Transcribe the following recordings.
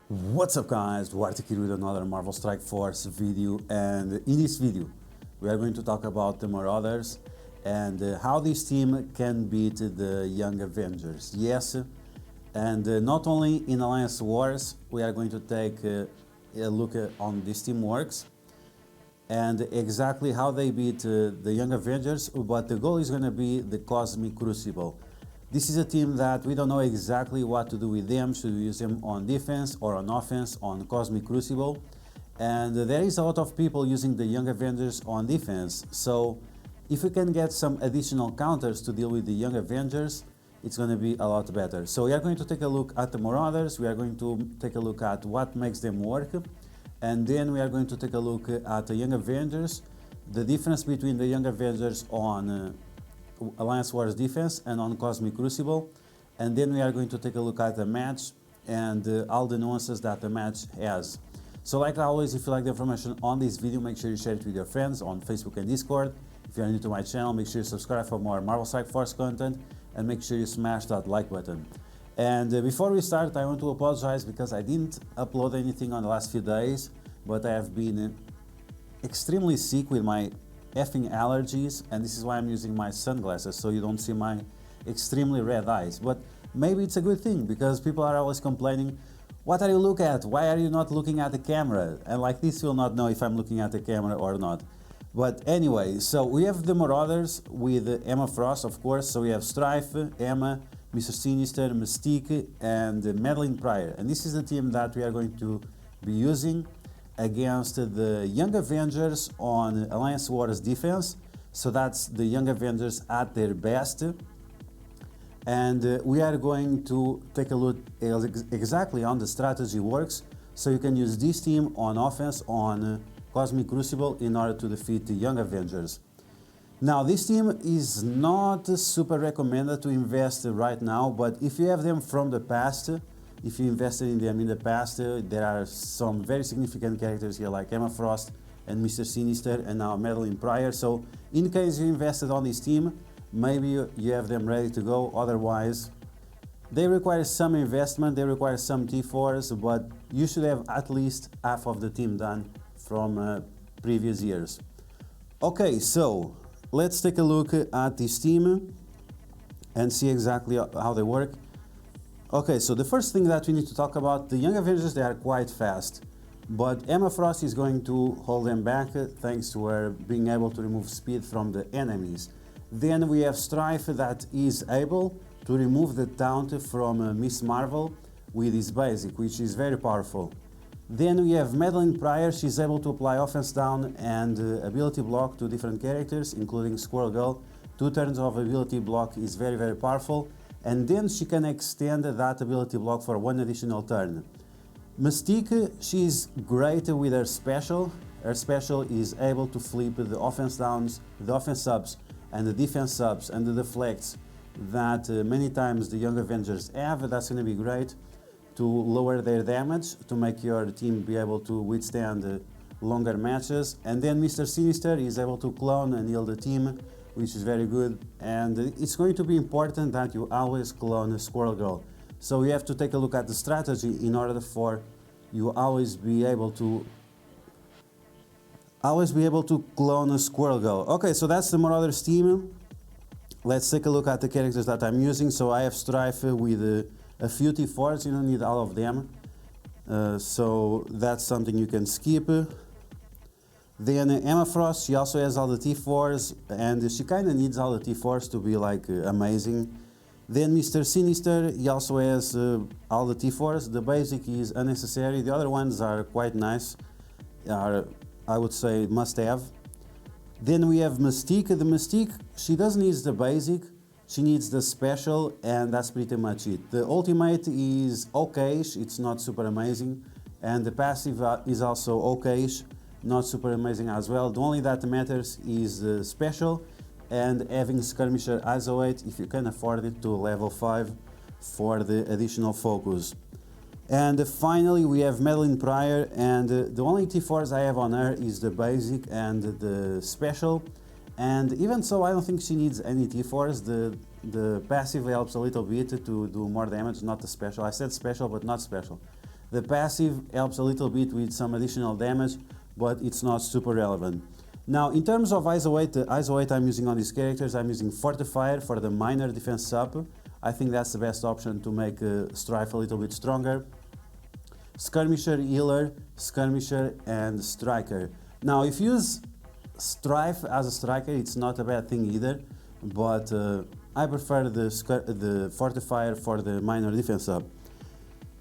What's up guys, DuArktik here with another Marvel Strike Force video, and in this video we are going to talk about the Marauders and how this team can beat the Young Avengers. Yes, and not only in Alliance Wars we are going to take a look on this team works and exactly how they beat the Young Avengers, but the goal is going to be the Cosmic Crucible. This is a team that we don't know exactly what to do with them. Should we use them on defense or on offense on Cosmic Crucible? And there is a lot of people using the Young Avengers on defense. So if we can get some additional counters to deal with the Young Avengers, it's going to be a lot better. So we are going to take a look at the Marauders. We are going to take a look at what makes them work. And then we are going to take a look at the Young Avengers, the difference between the Young Avengers on Alliance Wars defense and on Cosmic Crucible, and then we are going to take a look at the match and all the nuances that the match has. So like always, if you like the information on this video, make sure you share it with your friends on Facebook and Discord. If you are new to my channel, make sure you subscribe for more Marvel Strike Force content and make sure you smash that like button. And before we start, I want to apologize because I didn't upload anything on the last few days, but I have been extremely sick with my effing allergies, and this is why I'm using my sunglasses so you don't see my extremely red eyes. But maybe it's a good thing because people are always complaining, what are you looking at? Why are you not looking at the camera? And like this, you'll not know if I'm looking at the camera or not. But anyway, so we have the Marauders with Emma Frost, of course. So we have Strife, Emma, Mr. Sinister, Mystique, and Madeline Pryor. And this is the team that we are going to be using against the Young Avengers on Alliance Wars defense. So that's the Young Avengers at their best. And we are going to take a look exactly on the strategy works. So you can use this team on offense on Cosmic Crucible in order to defeat the Young Avengers. Now this team is not super recommended to invest right now, but if you have them from the past, if you invested in them in the past, there are some very significant characters here like Emma Frost and Mr. Sinister and now Madeline Pryor. So in case you invested on this team, maybe you have them ready to go. Otherwise, they require some investment, they require some T4s, but you should have at least half of the team done from previous years. Okay, so let's take a look at this team and see exactly how they work. Okay, so the first thing that we need to talk about, the Young Avengers, they are quite fast, but Emma Frost is going to hold them back thanks to her being able to remove speed from the enemies. Then we have Strife that is able to remove the taunt from Miss Marvel with his basic, which is very powerful. Then we have Madeline Pryor. She's able to apply offense down and ability block to different characters, including Squirrel Girl. 2 turns of ability block is very, very powerful. And then she can extend that ability block for 1 additional turn. Mystique, she's great with her special. Her special is able to flip the offense downs, the offense subs, and the defense subs, and the deflects that many times the Young Avengers have. That's going to be great to lower their damage, to make your team be able to withstand longer matches. And then Mr. Sinister is able to clone and heal the team, which is very good, and it's going to be important that you always clone a Squirrel Girl. So you have to take a look at the strategy in order for you always be able to clone a Squirrel Girl. Okay, so that's the Marauders team. Let's take a look at the characters that I'm using. So I have Strife with a few T4s, you don't need all of them. So that's something you can skip. Then Emma Frost, she also has all the T4s, and she kind of needs all the T4s to be like amazing. Then Mr. Sinister, he also has all the T4s. The basic is unnecessary. The other ones are quite nice, are, I would say, must have. Then we have Mystique. The Mystique, she doesn't need the basic, she needs the special, and that's pretty much it. The ultimate is okay-ish, it's not super amazing, and the passive is also okay-ish, not super amazing as well. The only that matters is the special and having Skirmisher ISO 8 if you can afford it to level 5 for the additional focus. And finally we have Madeline Pryor, and the only T4s I have on her is the basic and the special, and even so I don't think she needs any T4s. The passive helps a little bit to do more damage, not the special. I said special but not special. The passive helps a little bit with some additional damage, but it's not super relevant. Now, in terms of ISO 8, the ISO 8 I'm using on these characters, I'm using Fortifier for the minor defense up. I think that's the best option to make Strife a little bit stronger. Skirmisher, Healer, Skirmisher, and Striker. Now, if you use Strife as a Striker, it's not a bad thing either, but I prefer the Fortifier for the minor defense up.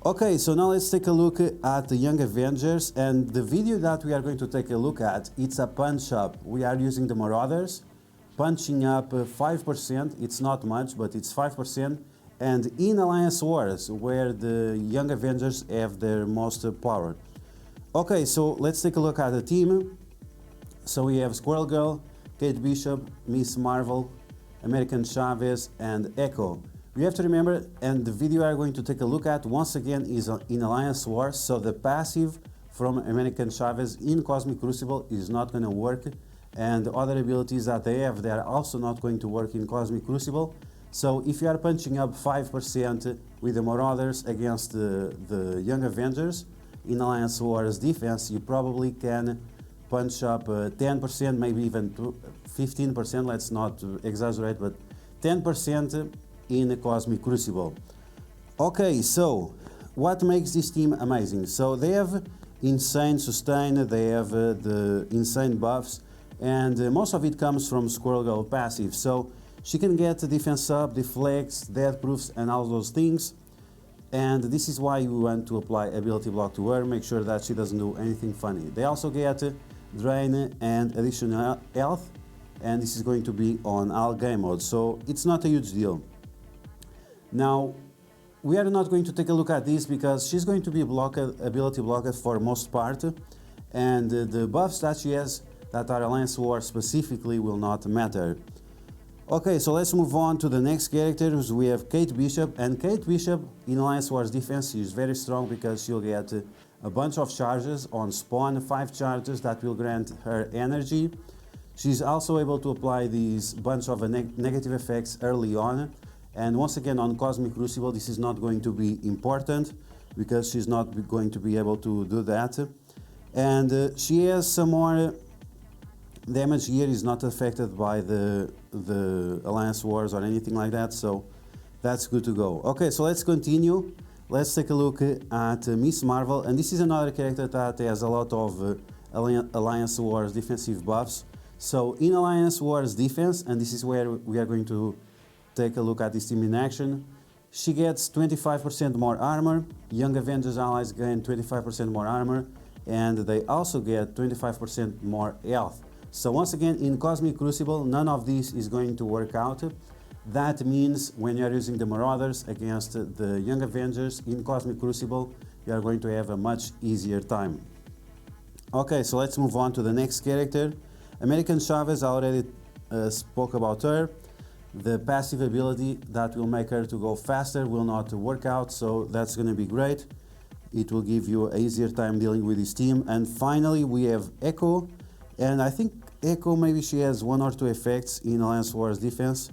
Okay, so now let's take a look at the Young Avengers, and the video that we are going to take a look at, it's a punch up. We are using the Marauders, punching up 5%, it's not much, but it's 5%, and in Alliance Wars, where the Young Avengers have their most power. Okay, so let's take a look at the team. So we have Squirrel Girl, Kate Bishop, Miss Marvel, American Chavez, and Echo. We have to remember, and the video we are going to take a look at once again is in Alliance Wars, so the passive from American Chavez in Cosmic Crucible is not going to work, and the other abilities that they have, they are also not going to work in Cosmic Crucible. So if you are punching up 5% with the Marauders against the Young Avengers in Alliance Wars defense, you probably can punch up 10%, maybe even 15%, let's not exaggerate, but 10% in a Cosmic Crucible. Okay, so what makes this team amazing? So they have insane sustain, they have the insane buffs, and most of it comes from Squirrel Girl passive. So she can get defense up, deflects, death proofs, and all those things. And this is why we want to apply ability block to her, make sure that she doesn't do anything funny. They also get drain and additional health, and this is going to be on all game modes, so it's not a huge deal. Now, we are not going to take a look at this because she's going to be ability blocked for most part, and the buffs that she has that are Alliance War specifically will not matter. Okay, so let's move on to the next characters. We have Kate Bishop, and Kate Bishop in Alliance Wars defense is very strong because she'll get a bunch of charges on spawn, 5 charges that will grant her energy. She's also able to apply these bunch of negative effects early on, and once again on Cosmic Crucible this is not going to be important because she's not going to be able to do that. And she has some more damage here, is not affected by the Alliance Wars or anything like that, so that's good to go. Okay, so let's continue. Let's take a look at Miss Marvel, and this is another character that has a lot of Alliance Wars defensive buffs. So in Alliance Wars defense, and this is where we are going to take a look at this team in action, she gets 25% more armor, Young Avengers allies gain 25% more armor, and they also get 25% more health. So once again, in Cosmic Crucible, none of this is going to work out. That means when you are using the Marauders against the Young Avengers in Cosmic Crucible, you are going to have a much easier time. Okay, so let's move on to the next character. American Chavez, I already spoke about her. The passive ability that will make her to go faster will not work out, so that's going to be great. It will give you an easier time dealing with this team. And finally, we have Echo. And I think Echo, maybe she has 1 or 2 effects in Alliance Wars defense.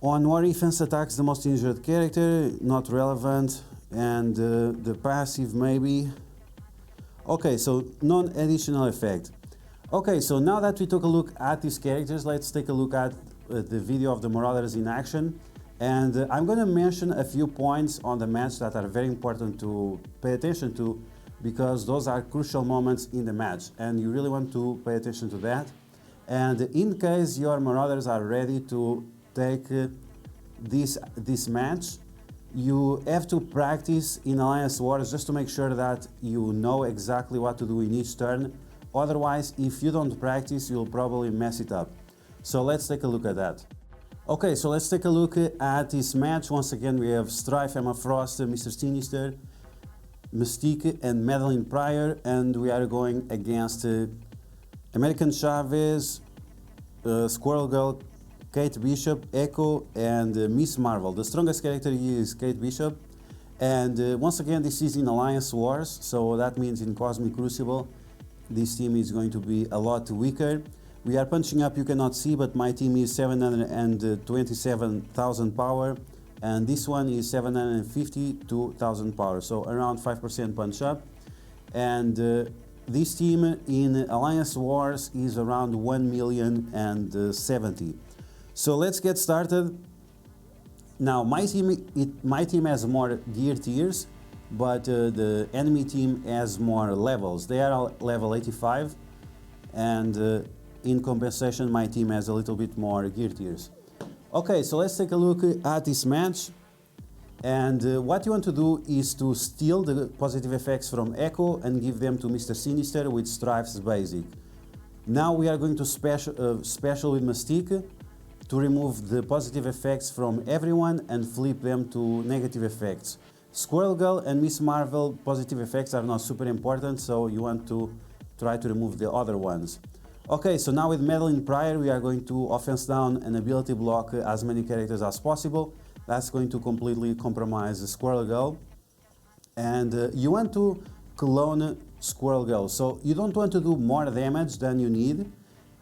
On War Defense attacks the most injured character, not relevant. And the passive maybe. Okay, so non-additional effect. Okay, so now that we took a look at these characters, let's take a look at the video of the Marauders in action. And I'm going to mention a few points on the match that are very important to pay attention to, because those are crucial moments in the match and you really want to pay attention to that. And in case your Marauders are ready to take this match, you have to practice in Alliance Wars just to make sure that you know exactly what to do in each turn. Otherwise, if you don't practice, you'll probably mess it up. So let's take a look at that. Okay, so let's take a look at this match. Once again, we have Strife, Emma Frost, Mr. Sinister, Mystique, and Madeline Pryor, and we are going against American Chavez, Squirrel Girl, Kate Bishop, Echo, and Miss Marvel. The strongest character here is Kate Bishop, and once again this is in Alliance Wars, so that means in Cosmic Crucible this team is going to be a lot weaker. We are punching up, you cannot see, but my team is 727,000 power, and this one is 750 to 1000 power, so around 5% punch up. And this team in Alliance Wars is around 1,070,000. So let's get started. Now my team has more gear tiers, but the enemy team has more levels. They are all level 85, and in compensation my team has a little bit more gear tiers. Okay, so let's take a look at this match. And what you want to do is to steal the positive effects from Echo and give them to Mr. Sinister with Strife's basic. Now we are going to special with Mystique to remove the positive effects from everyone and flip them to negative effects. Squirrel Girl and Miss Marvel positive effects are not super important, so you want to try to remove the other ones. Okay, so now with Madeline Pryor we are going to offense down and ability block as many characters as possible. That's going to completely compromise the Squirrel Girl. And you want to clone Squirrel Girl, so you don't want to do more damage than you need.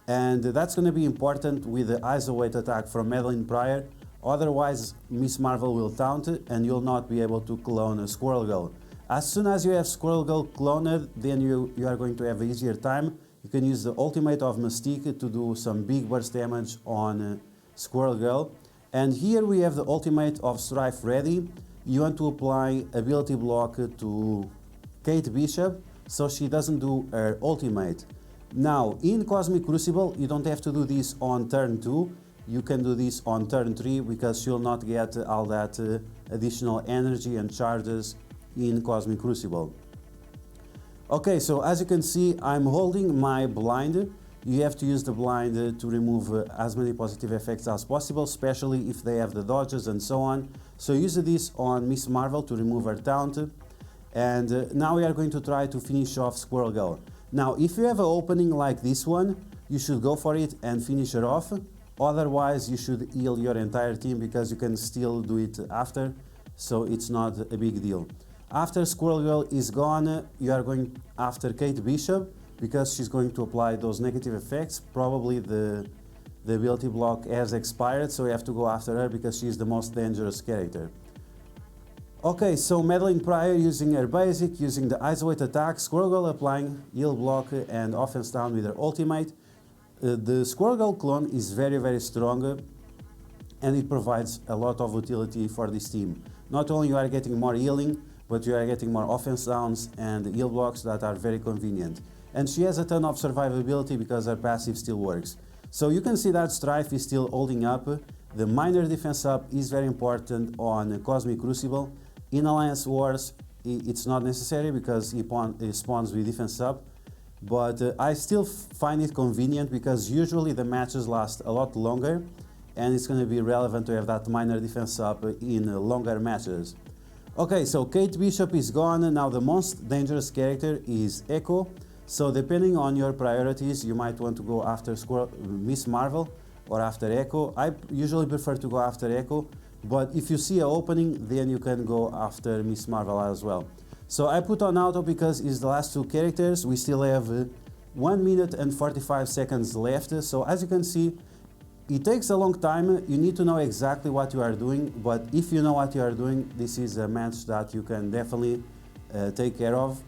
And that's going to be important with the isolate attack from Madeline Pryor. Otherwise, Miss Marvel will taunt and you'll not be able to clone a Squirrel Girl. As soon as you have Squirrel Girl cloned, then you are going to have an easier time. You can use the ultimate of Mystique to do some big burst damage on Squirrel Girl. And here we have the ultimate of Strife ready. You want to apply ability block to Kate Bishop so she doesn't do her ultimate. Now in Cosmic Crucible you don't have to do this on turn 2, you can do this on turn 3 because you'll not get all that additional energy and charges in Cosmic Crucible. Okay, so as you can see I'm holding my blind. You have to use the blind to remove as many positive effects as possible, especially if they have the dodges and so on. So use this on Miss Marvel to remove her taunt. And now we are going to try to finish off Squirrel Girl. Now if you have an opening like this one, you should go for it and finish her off. Otherwise you should heal your entire team because you can still do it after, so it's not a big deal. After Squirrel Girl is gone, you are going after Kate Bishop, because she's going to apply those negative effects. Probably the ability block has expired, so you have to go after her because she's the most dangerous character. Okay, so Madeline Pryor using her basic, using the isolate attack, Squirrel Girl applying heal block and offense down with her ultimate. The Squirrel Girl clone is very strong and it provides a lot of utility for this team. Not only you are getting more healing, but you are getting more offense downs and heal blocks that are very convenient. And she has a ton of survivability because her passive still works. So you can see that Strife is still holding up. The minor defense up is very important on Cosmic Crucible. In Alliance Wars it's not necessary because he spawns with defense up. But I still find it convenient because usually the matches last a lot longer and it's going to be relevant to have that minor defense up in longer matches. Okay, so Kate Bishop is gone. Now the most dangerous character is Echo. So depending on your priorities, you might want to go after Miss Marvel or after Echo. I usually prefer to go after Echo, but if you see an opening, then you can go after Miss Marvel as well. So I put on auto because it's the last two characters. We still have 1 minute and 45 seconds left. So as you can see, it takes a long time. You need to know exactly what you are doing, but if you know what you are doing, this is a match that you can definitely take care of.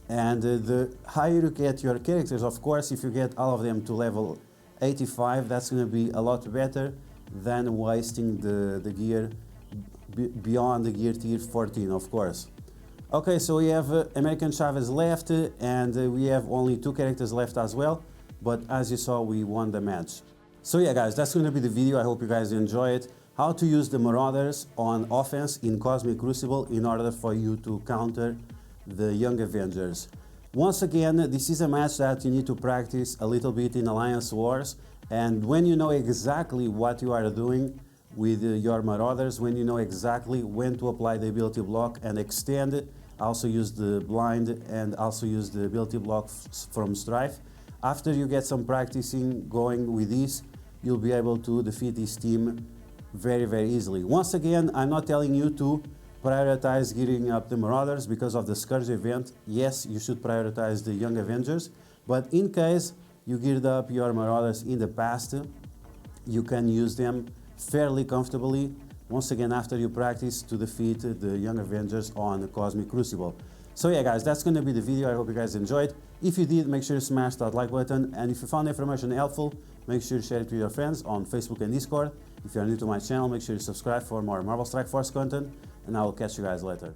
And the higher you get your characters, of course, if you get all of them to level 85, that's going to be a lot better than wasting the gear beyond the gear tier 14, of course. Okay, so we have American Chavez left, and we have only 2 characters left as well, but as you saw, we won the match. So yeah guys, that's going to be the video. I hope you guys enjoy it. How to use the Marauders on offense in Cosmic Crucible in order for you to counter the Young Avengers. Once again, this is a match that you need to practice a little bit in Alliance Wars, and when you know exactly what you are doing with your Marauders, when you know exactly when to apply the ability block and extend it, also use the blind and also use the ability block from Strife. After you get some practicing going with this, you'll be able to defeat this team very easily. Once again, I'm not telling you to prioritize gearing up the Marauders because of the Scourge event. Yes, you should prioritize the Young Avengers, but in case you geared up your Marauders in the past, you can use them fairly comfortably once again after you practice to defeat the young Avengers on the Cosmic Crucible. So yeah guys, that's going to be the video. I hope you guys enjoyed. If you did, make sure to smash that like button, and if you found the information helpful, make sure to share it with your friends on Facebook and Discord. If you are new to my channel, make sure to subscribe for more Marvel Strike Force content, and I will catch you guys later.